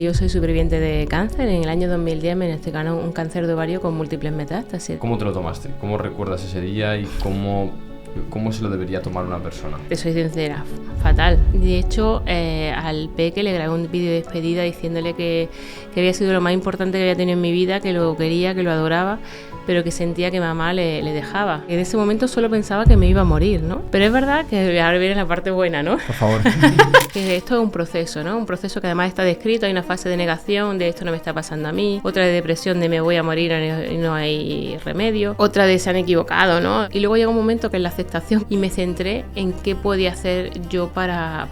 Yo soy superviviente de cáncer. En el año 2010 me diagnosticaron un cáncer de ovario con múltiples metástasis. ¿Cómo te lo tomaste? ¿Cómo recuerdas ese día y cómo se lo debería tomar una persona? Te soy sincera, fatal. De hecho, al peque le grabé un vídeo de despedida diciéndole que había sido lo más importante que había tenido en mi vida, que lo quería, que lo adoraba, pero que sentía que mamá le dejaba. En ese momento solo pensaba que me iba a morir, ¿no? Pero es verdad que ahora viene la parte buena, ¿no? Por favor. Que esto es un proceso, ¿no? Un proceso que además está descrito. Hay una fase de negación de esto no me está pasando a mí, otra de depresión de me voy a morir y no hay remedio, otra de se han equivocado, ¿no? Y luego llega un momento que es la aceptación y me centré en qué podía hacer yo para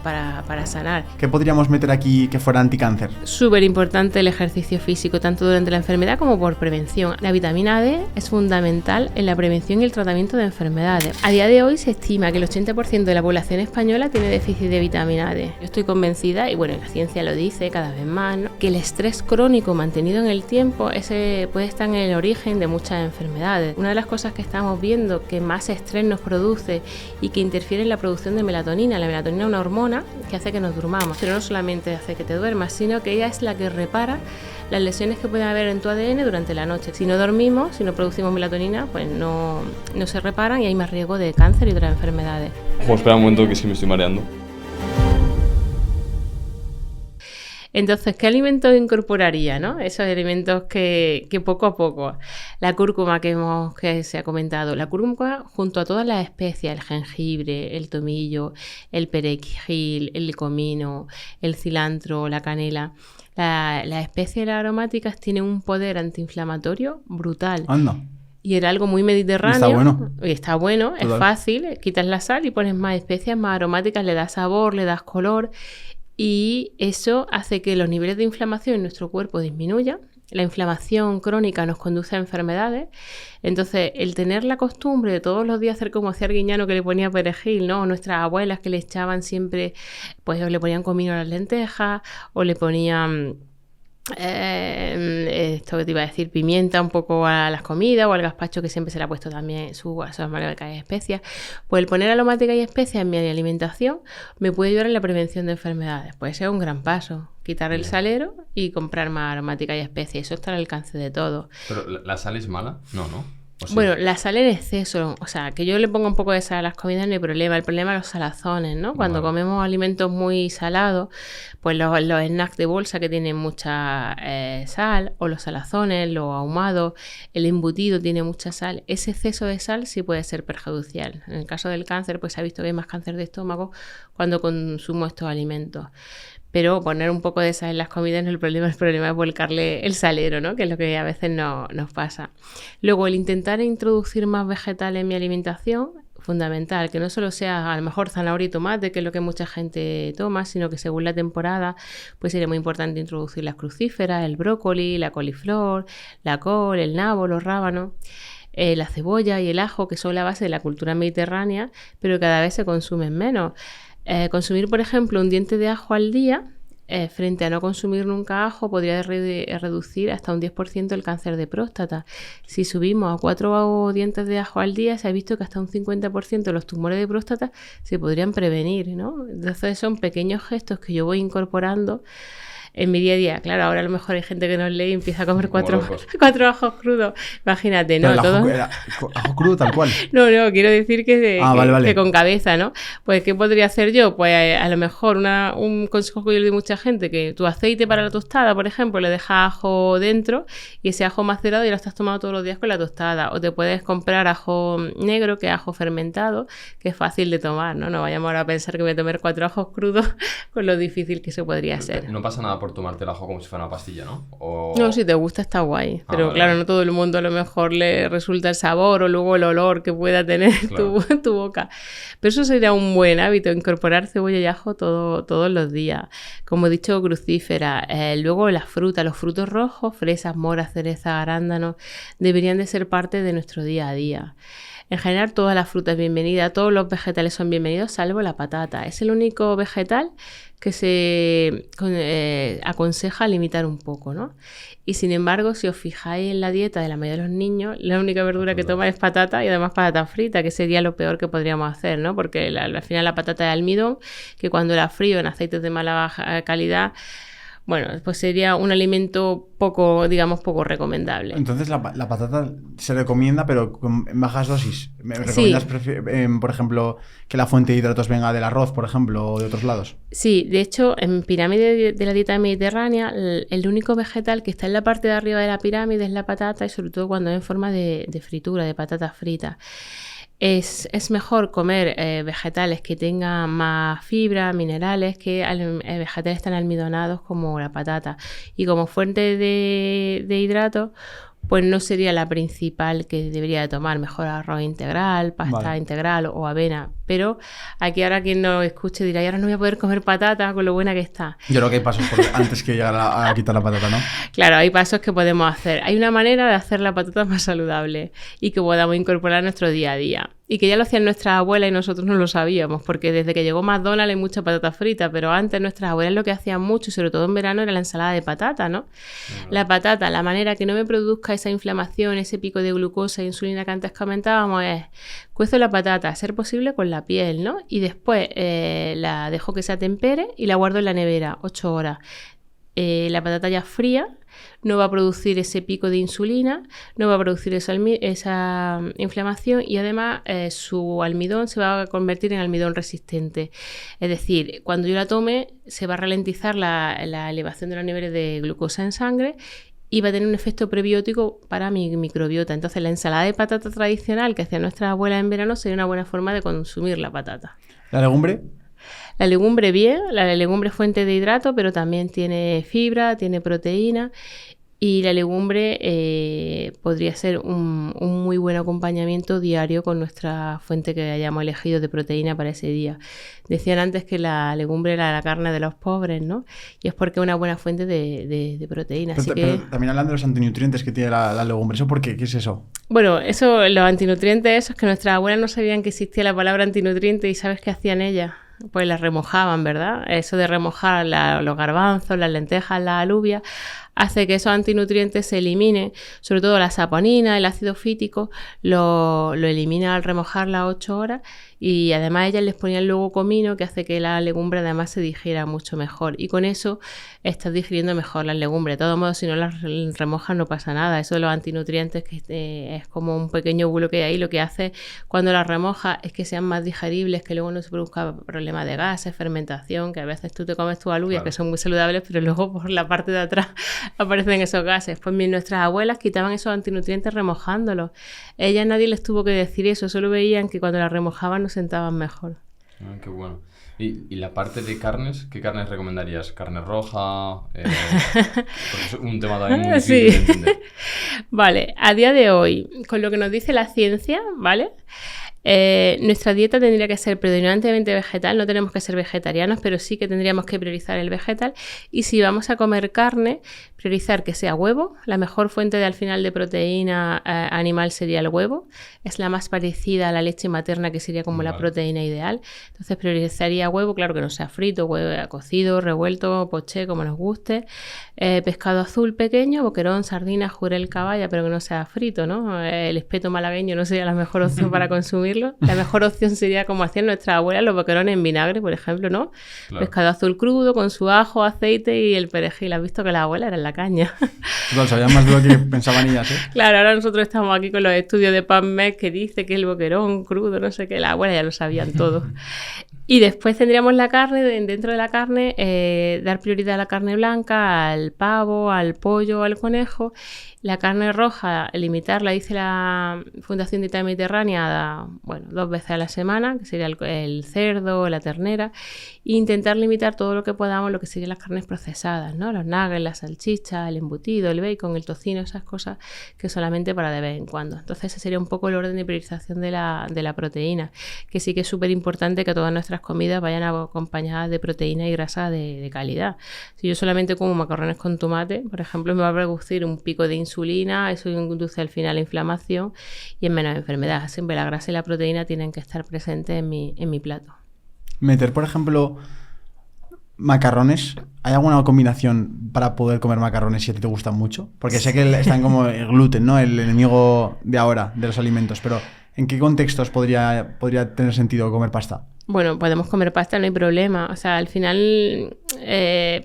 sanar. ¿Qué podríamos meter aquí que fuera anticáncer? Súper importante el ejercicio físico, tanto durante la enfermedad como por prevención. La vitamina D es fundamental en la prevención y el tratamiento de enfermedades. A día de hoy se estima que el 80% de la población española tiene déficit de vitamina D. Yo estoy convencida, y bueno, la ciencia lo dice cada vez más, ¿no?, que el estrés crónico mantenido en el tiempo ese puede estar en el origen de muchas enfermedades. Una de las cosas que estamos viendo que más estrés nos produce y que interfiere en la producción de melatonina. La melatonina es una hormona que hace que nos durmamos, pero no solamente hace que te duermas, sino que ella es la que repara las lesiones que puede haber en tu ADN durante la noche. Si no dormimos, si no producimos melatonina, pues no se reparan y hay más riesgo de cáncer y otras enfermedades. Espera un momento que es que me estoy mareando. Entonces, ¿qué alimentos incorporaría, no? Esos alimentos que poco a poco. La cúrcuma que se ha comentado. La cúrcuma junto a todas las especias, el jengibre, el tomillo, el perejil, el comino, el cilantro, la canela. Las especies aromáticas tienen un poder antiinflamatorio brutal. Anda. Y era algo muy mediterráneo. Está bueno. Y está bueno, Total. es fácil. Quitas la sal y pones más especias, más aromáticas, le das sabor, le das color. Y eso hace que los niveles de inflamación en nuestro cuerpo disminuyan. La inflamación crónica nos conduce a enfermedades. Entonces, el tener la costumbre de todos los días hacer como hacía Arguiñano, que le ponía perejil, ¿no? O nuestras abuelas que le echaban siempre, pues o le ponían comino a las lentejas, o le ponían esto que te iba a decir, pimienta un poco a las comidas, o al gazpacho que siempre se le ha puesto también su aromática y especias. Pues el poner aromática y especias en mi alimentación me puede ayudar en la prevención de enfermedades. Puede ser un gran paso, quitar el salero y comprar más aromática y especias. Eso está al alcance de todo. ¿Pero la sal es mala? No. Sí. Bueno, la sal en exceso, o sea, que yo le ponga un poco de sal a las comidas no hay problema. El problema es los salazones, ¿no? Cuando comemos alimentos muy salados, pues los snacks de bolsa que tienen mucha sal, o los salazones, los ahumados, el embutido tiene mucha sal. Ese exceso de sal sí puede ser perjudicial. En el caso del cáncer, pues se ha visto que hay más cáncer de estómago cuando consumo estos alimentos. Pero poner un poco de sal en las comidas no es el problema es volcarle el salero, ¿no? Que es lo que a veces nos pasa. Luego, el intentar introducir más vegetales en mi alimentación, fundamental, que no solo sea a lo mejor zanahoria y tomate, que es lo que mucha gente toma, sino que según la temporada, pues sería muy importante introducir las crucíferas, el brócoli, la coliflor, la col, el nabo, los rábanos. La cebolla y el ajo, que son la base de la cultura mediterránea, pero cada vez se consumen menos. Consumir, por ejemplo, un diente de ajo al día, frente a no consumir nunca ajo, podría reducir hasta un 10% el cáncer de próstata. Si subimos a 4 dientes de ajo al día, se ha visto que hasta un 50% de los tumores de próstata se podrían prevenir, ¿no? Entonces son pequeños gestos que yo voy incorporando en mi día a día. Claro, ahora a lo mejor hay gente que nos lee y empieza a comer 4 ajos crudos. Imagínate, ¿no? ¿Ajo crudo tal cual? No, quiero decir que vale. Que con cabeza, ¿no? Pues, ¿qué podría hacer yo? Pues a lo mejor un consejo que yo le doy a mucha gente, que tu aceite para la tostada, por ejemplo, le dejas ajo dentro y ese ajo macerado y lo estás tomando todos los días con la tostada. O te puedes comprar ajo negro, que es ajo fermentado, que es fácil de tomar, ¿no? No vayamos ahora a pensar que voy a tomar 4 ajos crudos con lo difícil que eso podría ser. No pasa nada por tomarte el ajo como si fuera una pastilla, ¿no? No, si te gusta está guay, pero vale. Claro, no todo el mundo a lo mejor le resulta el sabor o luego el olor que pueda tener claro. tu boca. Pero eso sería un buen hábito, incorporar cebolla y ajo todos los días. Como he dicho, crucífera. Luego las frutas, los frutos rojos, fresas, moras, cerezas, arándanos, deberían de ser parte de nuestro día a día. En general, todas las frutas bienvenidas, todos los vegetales son bienvenidos, salvo la patata. Es el único vegetal que se aconseja limitar un poco, ¿no? Y sin embargo, si os fijáis en la dieta de la mayoría de los niños, la única verdura que toman es patata y además patata frita, que sería lo peor que podríamos hacer, ¿no? Porque al final la patata es almidón, que cuando la frío en aceites de mala calidad, bueno, pues sería un alimento poco, digamos, poco recomendable. Entonces la patata se recomienda, pero en bajas dosis. ¿Me Sí. recomiendas, por ejemplo, que la fuente de hidratos venga del arroz, por ejemplo, o de otros lados? Sí, de hecho, en pirámide de la dieta mediterránea, el único vegetal que está en la parte de arriba de la pirámide es la patata, y sobre todo cuando es en forma de fritura, de patatas fritas. Es mejor comer vegetales que tengan más fibra, minerales, que vegetales tan almidonados como la patata. Y como fuente de hidratos, pues no sería la principal que debería de tomar. Mejor arroz integral, pasta integral o avena. Pero aquí ahora quien nos escuche dirá, y ahora no voy a poder comer patata con lo buena que está. Yo creo que hay pasos antes que llegar a quitar la patata, ¿no? Claro, hay pasos que podemos hacer. Hay una manera de hacer la patata más saludable y que podamos incorporar a nuestro día a día. Y que ya lo hacían nuestras abuelas y nosotros no lo sabíamos, porque desde que llegó McDonald's hay mucha patata frita, pero antes nuestras abuelas lo que hacían mucho, y sobre todo en verano, era la ensalada de patata, ¿no? La patata, la manera que no me produzca esa inflamación, ese pico de glucosa e insulina que antes comentábamos es, cuezo la patata, a ser posible con la piel, ¿no? Y después la dejo que se atempere y la guardo en la nevera 8 horas. La patata ya fría no va a producir ese pico de insulina, no va a producir esa inflamación, y además su almidón se va a convertir en almidón resistente. Es decir, cuando yo la tome se va a ralentizar la elevación de los niveles de glucosa en sangre y va a tener un efecto prebiótico para mi microbiota. Entonces la ensalada de patata tradicional que hacía nuestra abuela en verano sería una buena forma de consumir la patata. ¿La legumbre? La legumbre bien, la legumbre es fuente de hidrato, pero también tiene fibra, tiene proteína, y la legumbre podría ser un muy buen acompañamiento diario con nuestra fuente que hayamos elegido de proteína para ese día. Decían antes que la legumbre era la carne de los pobres, ¿no? Y es porque es una buena fuente de proteína. Pero también hablando de los antinutrientes que tiene la legumbre, ¿eso por qué? ¿Qué es eso? Bueno, los antinutrientes, eso es que nuestras abuelas no sabían que existía la palabra antinutriente, y ¿sabes qué hacían ellas? Pues las remojaban, ¿verdad? Eso de remojar los garbanzos, las lentejas, las alubias, hace que esos antinutrientes se eliminen, sobre todo la saponina, el ácido fítico, lo elimina al remojarla 8 horas, y además ellas les ponían luego comino, que hace que la legumbre además se digiera mucho mejor, y con eso estás digiriendo mejor las legumbres. De todos modos, si no las remojas no pasa nada. Eso de los antinutrientes, que es como un pequeño bulo que hay ahí, lo que hace cuando las remojas es que sean más digeribles, que luego no se produzca problemas de gases, fermentación, que a veces tú te comes tus alubias, que son muy saludables, pero luego por la parte de atrás aparecen esos gases. Pues nuestras abuelas quitaban esos antinutrientes remojándolos. Ellas nadie les tuvo que decir eso, solo veían que cuando las remojaban nos sentaban mejor. Ah, qué bueno. ¿Y la parte de carnes? ¿Qué carnes recomendarías? ¿Carne roja? Porque es un tema también muy difícil de entender. Vale, a día de hoy, con lo que nos dice la ciencia, ¿vale? Nuestra dieta tendría que ser predominantemente vegetal. No tenemos que ser vegetarianos, pero sí que tendríamos que priorizar el vegetal. Y si vamos a comer carne, priorizar que sea huevo. La mejor fuente al final de proteína animal sería el huevo. Es la más parecida a la leche materna, que sería como la proteína ideal. Entonces priorizaría huevo, claro que no sea frito, huevo cocido, revuelto, poché, como nos guste. Pescado azul pequeño, boquerón, sardina, jurel, caballa, pero que no sea frito, ¿no? El espeto malagueño no sería la mejor opción para consumirlo. La mejor opción sería como hacían nuestras abuelas, los boquerones en vinagre, por ejemplo, ¿no? Claro. Pescado azul crudo con su ajo, aceite y el perejil. Has visto que las abuelas eran la caña. Claro, sabían más de lo que pensaban ellas, ¿eh? Claro, ahora nosotros estamos aquí con los estudios de PubMed que dice que el boquerón crudo, no sé qué, las abuelas ya lo sabían todo. Y después tendríamos la carne, dentro de la carne, dar prioridad a la carne blanca, al pavo, al pollo, al conejo. La carne roja, limitarla, dice la Fundación Dieta Mediterránea, 2 veces a la semana, que sería el cerdo, la ternera, e intentar limitar todo lo que podamos, lo que serían las carnes procesadas, ¿no? Los nuggets, la salchicha, el embutido, el bacon, el tocino, esas cosas que solamente para de vez en cuando. Entonces ese sería un poco el orden de priorización de la proteína, que sí que es súper importante que todas nuestras comidas vayan acompañadas de proteína y grasa de calidad. Si yo solamente como macarrones con tomate, por ejemplo, me va a producir un pico de insulina, eso induce al final la inflamación y en menos enfermedades. Siempre la grasa y la proteína tienen que estar presentes en mi plato. Meter, por ejemplo, macarrones. ¿Hay alguna combinación para poder comer macarrones si a ti te gustan mucho? Porque sé que están como el gluten, ¿no? El enemigo de ahora de los alimentos, pero ¿en qué contextos podría tener sentido comer pasta? Bueno, podemos comer pasta, no hay problema. O sea, al final,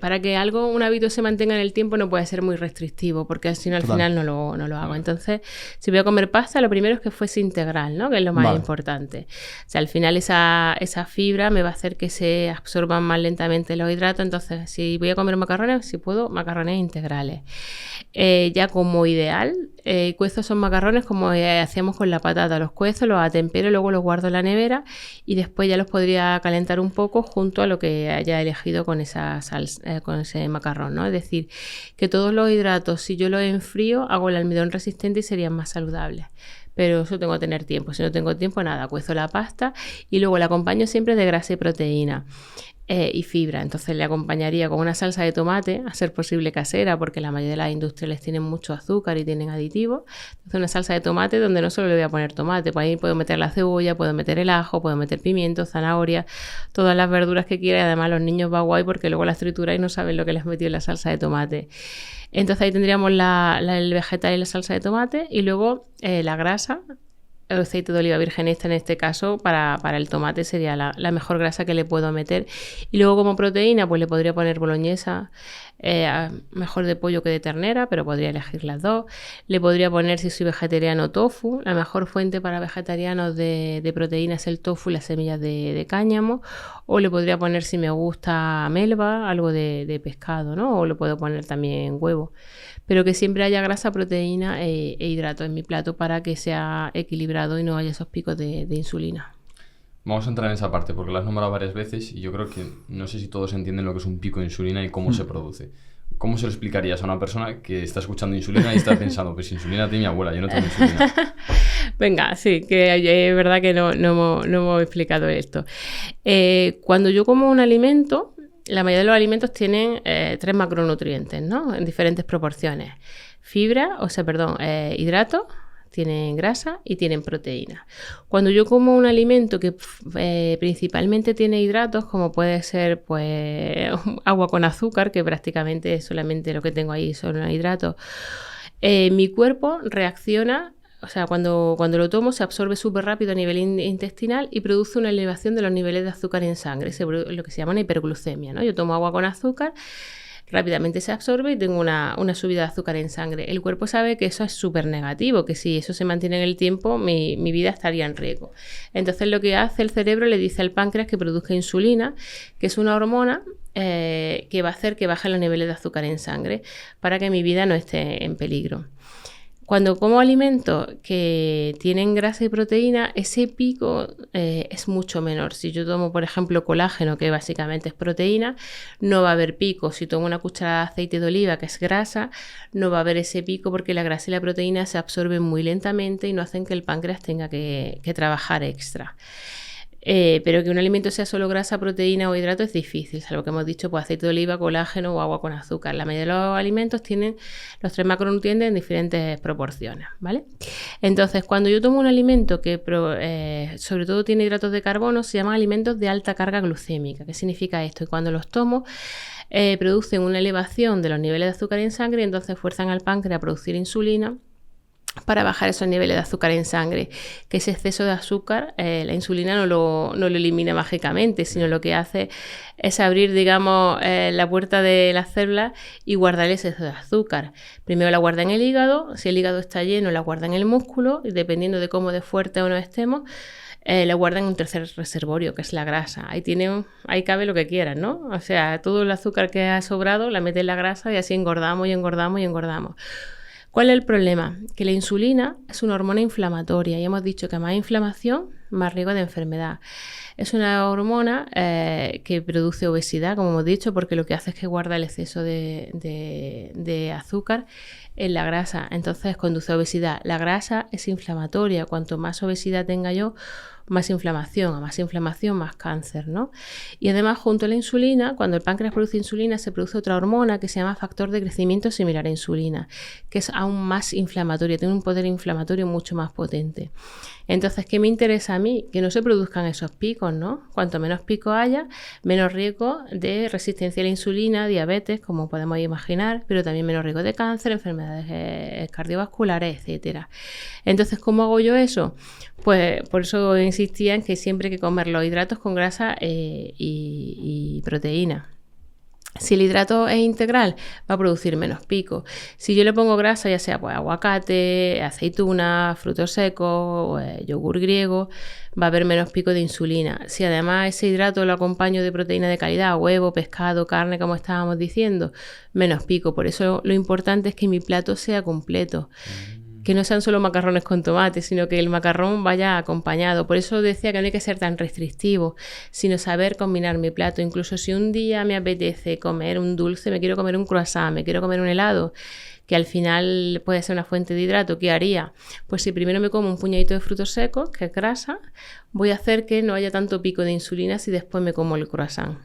para que un hábito se mantenga en el tiempo no puede ser muy restrictivo, porque si no, al final no lo hago. Entonces, si voy a comer pasta, lo primero es que fuese integral, ¿no? Que es lo más importante. O sea, al final esa fibra me va a hacer que se absorban más lentamente los hidratos. Entonces, si voy a comer macarrones, si puedo, macarrones integrales. Ya como ideal, cuezo esos macarrones como hacíamos con la patata. Los cuezo, los atempero, luego los guardo en la nevera y después ya los podría calentar un poco junto a lo que haya elegido con esa salsa, con ese macarrón, ¿no? Es decir, que todos los hidratos, si yo los enfrío, hago el almidón resistente y serían más saludables. Pero eso tengo que tener tiempo. Si no tengo tiempo, nada, cuezo la pasta y luego la acompaño siempre de grasa y proteína. Y fibra, entonces le acompañaría con una salsa de tomate, a ser posible casera, porque la mayoría de las industriales tienen mucho azúcar y tienen aditivos. Entonces una salsa de tomate donde no solo le voy a poner tomate, pues ahí puedo meter la cebolla, puedo meter el ajo, puedo meter pimiento, zanahoria, todas las verduras que quiera, y además los niños va guay porque luego las trituran y no saben lo que les metió en la salsa de tomate. Entonces ahí tendríamos el vegetal y la salsa de tomate y luego la grasa. El aceite de oliva virgen extra en este caso para el tomate sería la mejor grasa que le puedo meter. Y luego como proteína pues le podría poner boloñesa, mejor de pollo que de ternera, pero podría elegir las dos. Le podría poner, si soy vegetariano, tofu. La mejor fuente para vegetarianos de proteína es el tofu y las semillas de cáñamo. O le podría poner, si me gusta, melva, algo de pescado, ¿no? O le puedo poner también huevo. Pero que siempre haya grasa, proteína e hidratos en mi plato para que sea equilibrado y no haya esos picos de insulina. Vamos a entrar en esa parte porque lo has nombrado varias veces y yo creo que no sé si todos entienden lo que es un pico de insulina y cómo se produce. ¿Cómo se lo explicarías a una persona que está escuchando insulina y está pensando, pues insulina tiene mi abuela, yo no tengo insulina? Venga, sí, que es verdad que no hemos explicado esto. Cuando yo como un alimento, la mayoría de los alimentos tienen 3 macronutrientes, ¿no? En diferentes proporciones. Hidratos, tienen grasa y tienen proteína. Cuando yo como un alimento que principalmente tiene hidratos, como puede ser pues agua con azúcar, que prácticamente solamente lo que tengo ahí son hidratos, mi cuerpo reacciona. O sea, cuando lo tomo se absorbe súper rápido a nivel intestinal y produce una elevación de los niveles de azúcar en sangre, lo que se llama una hiperglucemia, ¿no? Yo tomo agua con azúcar, rápidamente se absorbe y tengo una subida de azúcar en sangre. El cuerpo sabe que eso es súper negativo, que si eso se mantiene en el tiempo, mi vida estaría en riesgo. Entonces lo que hace el cerebro, le dice al páncreas que produzca insulina, que es una hormona que va a hacer que bajen los niveles de azúcar en sangre para que mi vida no esté en peligro. Cuando como alimentos que tienen grasa y proteína, ese pico es mucho menor. Si yo tomo, por ejemplo, colágeno, que básicamente es proteína, no va a haber pico. Si tomo una cucharada de aceite de oliva, que es grasa, no va a haber ese pico porque la grasa y la proteína se absorben muy lentamente y no hacen que el páncreas tenga que trabajar extra. Pero que un alimento sea solo grasa, proteína o hidrato es difícil, salvo que hemos dicho pues aceite de oliva, colágeno o agua con azúcar. La mayoría de los alimentos tienen los 3 macronutrientes en diferentes proporciones, ¿vale? Entonces, cuando yo tomo un alimento que sobre todo tiene hidratos de carbono, se llaman alimentos de alta carga glucémica. ¿Qué significa esto? Y cuando los tomo, producen una elevación de los niveles de azúcar en sangre y entonces fuerzan al páncreas a producir insulina para bajar esos niveles de azúcar en sangre. Que ese exceso de azúcar, la insulina no lo elimina mágicamente, sino lo que hace es abrir, digamos, la puerta de las células y guardar ese exceso de azúcar. Primero la guarda en el hígado, si el hígado está lleno la guarda en el músculo y dependiendo de cómo de fuerte o no estemos, la guarda en un tercer reservorio, que es la grasa. Ahí cabe lo que quieras, ¿no? O sea, todo el azúcar que ha sobrado la mete en la grasa y así engordamos y engordamos y engordamos. ¿Cuál es el problema? Que la insulina es una hormona inflamatoria y hemos dicho que más inflamación, más riesgo de enfermedad. Es una hormona que produce obesidad, como hemos dicho, porque lo que hace es que guarda el exceso de azúcar en la grasa, entonces conduce a obesidad. La grasa es inflamatoria, cuanto más obesidad tenga yo, más inflamación, a más inflamación, más cáncer, ¿no? Y además, junto a la insulina, cuando el páncreas produce insulina, se produce otra hormona que se llama factor de crecimiento similar a insulina, que es aún más inflamatoria, tiene un poder inflamatorio mucho más potente. Entonces, ¿qué me interesa a mí? mí que no se produzcan esos picos, ¿no? Cuanto menos picos haya, menos riesgo de resistencia a la insulina, diabetes, como podemos imaginar, pero también menos riesgo de cáncer, enfermedades cardiovasculares, etcétera. Entonces, ¿cómo hago yo eso? Pues por eso insistía en que siempre hay que comer los hidratos con grasa y proteína. Si el hidrato es integral, va a producir menos picos. Si yo le pongo grasa, ya sea pues aguacate, aceituna, frutos secos, yogur griego, va a haber menos picos de insulina. Si además ese hidrato lo acompaño de proteína de calidad, huevo, pescado, carne, como estábamos diciendo, menos pico. Por eso lo importante es que mi plato sea completo. Que no sean solo macarrones con tomate, sino que el macarrón vaya acompañado. Por eso decía que no hay que ser tan restrictivo, sino saber combinar mi plato. Incluso si un día me apetece comer un dulce, me quiero comer un croissant, me quiero comer un helado, que al final puede ser una fuente de hidrato, ¿qué haría? Pues si primero me como un puñadito de frutos secos, que es grasa, voy a hacer que no haya tanto pico de insulina si después me como el croissant.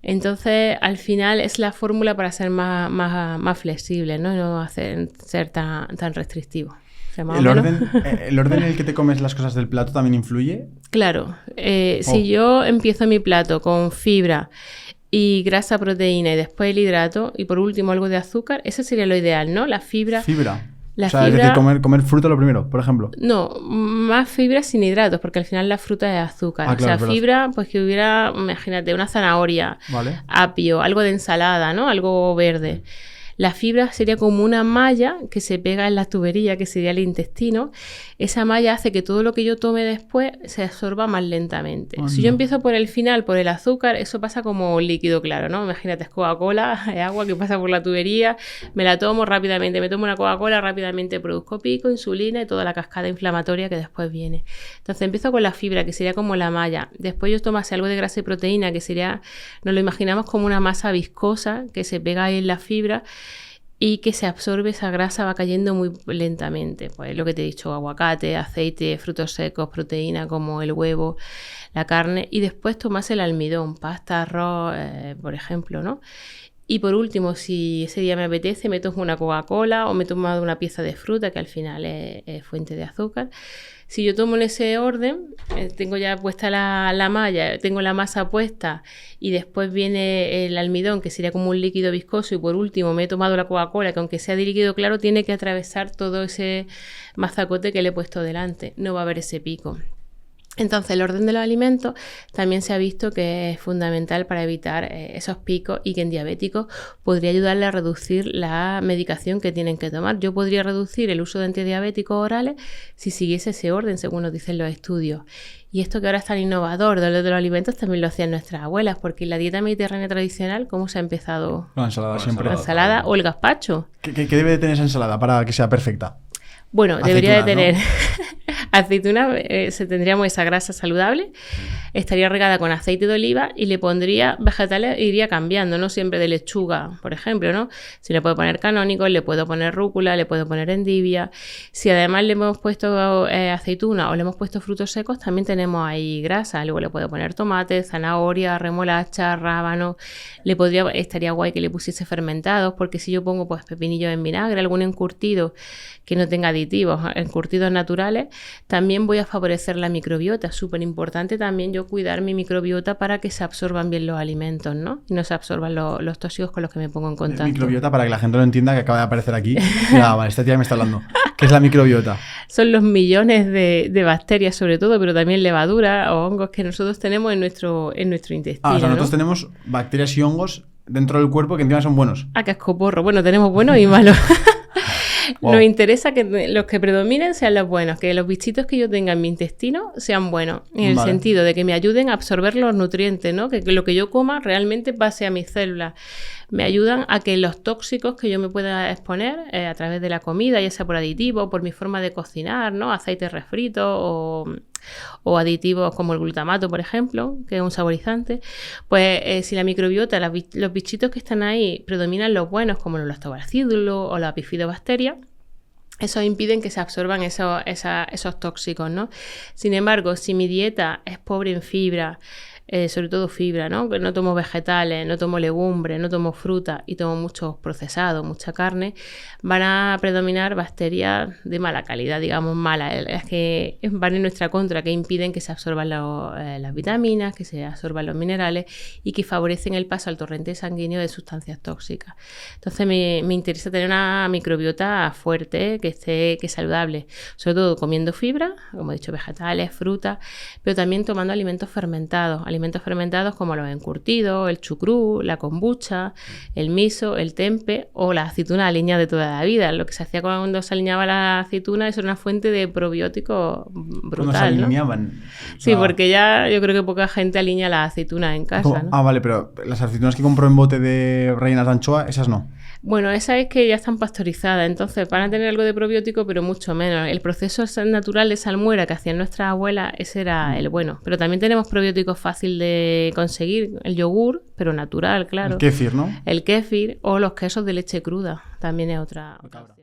Entonces, al final es la fórmula para ser más flexible, ¿no? Y no ser tan restrictivo. O sea, ¿El orden en el que te comes las cosas del plato también influye? Claro. Si yo empiezo mi plato con fibra y grasa, proteína y después el hidrato y por último algo de azúcar, ese sería lo ideal, ¿no? La fibra. Fibra. O sea, es decir, comer fruta lo primero, por ejemplo. No, más fibra sin hidratos, porque al final la fruta es azúcar. Claro, o sea, fibra, pues que hubiera, imagínate, una zanahoria, vale, apio, algo de ensalada, ¿no? Algo verde. La fibra sería como una malla que se pega en la tubería, que sería el intestino. Esa malla hace que todo lo que yo tome después se absorba más lentamente. Oh, si yo empiezo por el final, por el azúcar, eso pasa como líquido claro, ¿no? Imagínate, es Coca-Cola, es agua que pasa por la tubería, me la tomo rápidamente, me tomo una Coca-Cola, rápidamente produzco pico, insulina y toda la cascada inflamatoria que después viene. Entonces empiezo con la fibra, que sería como la malla. Después yo tomase algo de grasa y proteína, que sería, nos lo imaginamos como una masa viscosa que se pega ahí en la fibra y que se absorbe esa grasa, va cayendo muy lentamente. Pues lo que te he dicho, aguacate, aceite, frutos secos, proteína como el huevo, la carne, y después tomas el almidón, pasta, arroz, por ejemplo, ¿no? Y por último, si ese día me apetece, me tomo una Coca-Cola o me tomo una pieza de fruta, que al final es fuente de azúcar. Si yo tomo en ese orden, tengo ya puesta la malla, tengo la masa puesta y después viene el almidón, que sería como un líquido viscoso, y por último me he tomado la Coca-Cola, que aunque sea de líquido claro, tiene que atravesar todo ese mazacote que le he puesto delante. No va a haber ese pico. Entonces, el orden de los alimentos también se ha visto que es fundamental para evitar esos picos y que en diabéticos podría ayudarle a reducir la medicación que tienen que tomar. Yo podría reducir el uso de antidiabéticos orales si siguiese ese orden, según nos dicen los estudios. Y esto que ahora es tan innovador de los alimentos también lo hacían nuestras abuelas, porque en la dieta mediterránea tradicional, ¿cómo se ha empezado? La ensalada siempre. La ensalada o el gazpacho. ¿Qué debe de tener esa ensalada para que sea perfecta? Bueno, Aceitunas, debería de tener, ¿no? aceituna, tendríamos esa grasa saludable, estaría regada con aceite de oliva y le pondría vegetales, iría cambiando, no siempre de lechuga, por ejemplo, ¿no? Si le puedo poner canónicos, le puedo poner rúcula, le puedo poner endivia. Si además le hemos puesto aceituna o le hemos puesto frutos secos, también tenemos ahí grasa. Luego le puedo poner tomate, zanahoria, remolacha, rábano. Estaría guay que le pusiese fermentados, porque si yo pongo pues pepinillos en vinagre, algún encurtido que no tenga aditivos, encurtidos naturales, también voy a favorecer la microbiota. Súper importante también yo cuidar mi microbiota para que se absorban bien los alimentos, ¿no? Y no se absorban los tóxicos con los que me pongo en contacto. Microbiota, para que la gente lo entienda, que acaba de aparecer aquí. Ya, vale, esta tía me está hablando. ¿Qué es la microbiota? Son los millones de bacterias sobre todo, pero también levadura o hongos que nosotros tenemos en nuestro intestino. O sea, nosotros ¿no? tenemos bacterias y hongos dentro del cuerpo que encima son buenos. Ah, cascoporro. Bueno, tenemos buenos y malos. Wow. Nos interesa que los que predominen sean los buenos, que los bichitos que yo tenga en mi intestino sean buenos, en el sentido de que me ayuden a absorber los nutrientes, ¿no? Que lo que yo coma realmente pase a mis células. Me ayudan a que los tóxicos que yo me pueda exponer a través de la comida, ya sea por aditivos, por mi forma de cocinar, ¿no? Aceites refritos o aditivos como el glutamato, por ejemplo, que es un saborizante, pues si la microbiota, los bichitos que están ahí predominan los buenos, como los lactobacillus o la bifidobacteria, eso impiden que se absorban esos tóxicos, ¿no? Sin embargo, si mi dieta es pobre en fibra, sobre todo fibra, ¿no? Que no tomo vegetales, no tomo legumbres, no tomo fruta y tomo muchos procesados, mucha carne, van a predominar bacterias de mala calidad, digamos malas, las que van en nuestra contra, que impiden que se absorban las vitaminas, que se absorban los minerales y que favorecen el paso al torrente sanguíneo de sustancias tóxicas. Entonces me interesa tener una microbiota fuerte, que es saludable, sobre todo comiendo fibra, como he dicho, vegetales, frutas, pero también tomando alimentos fermentados como los encurtidos, el chucrú, la kombucha, el miso, el tempe o la aceituna aliñada de toda la vida. Lo que se hacía cuando se aliñaba la aceituna es una fuente de probióticos brutal, cuando se alineaban. ¿no? Sí, porque ya yo creo que poca gente aliña la aceituna en casa, ¿no? Ah, vale, pero las aceitunas que compro en bote de rellenas de anchoa, esas no. Bueno, esas es que ya están pasteurizadas, entonces van a tener algo de probiótico, pero mucho menos. El proceso natural de salmuera que hacían nuestras abuelas, ese era el bueno. Pero también tenemos probióticos fácil de conseguir, el yogur, pero natural, claro. El kéfir, ¿no? El kéfir o los quesos de leche cruda, también es otra opción.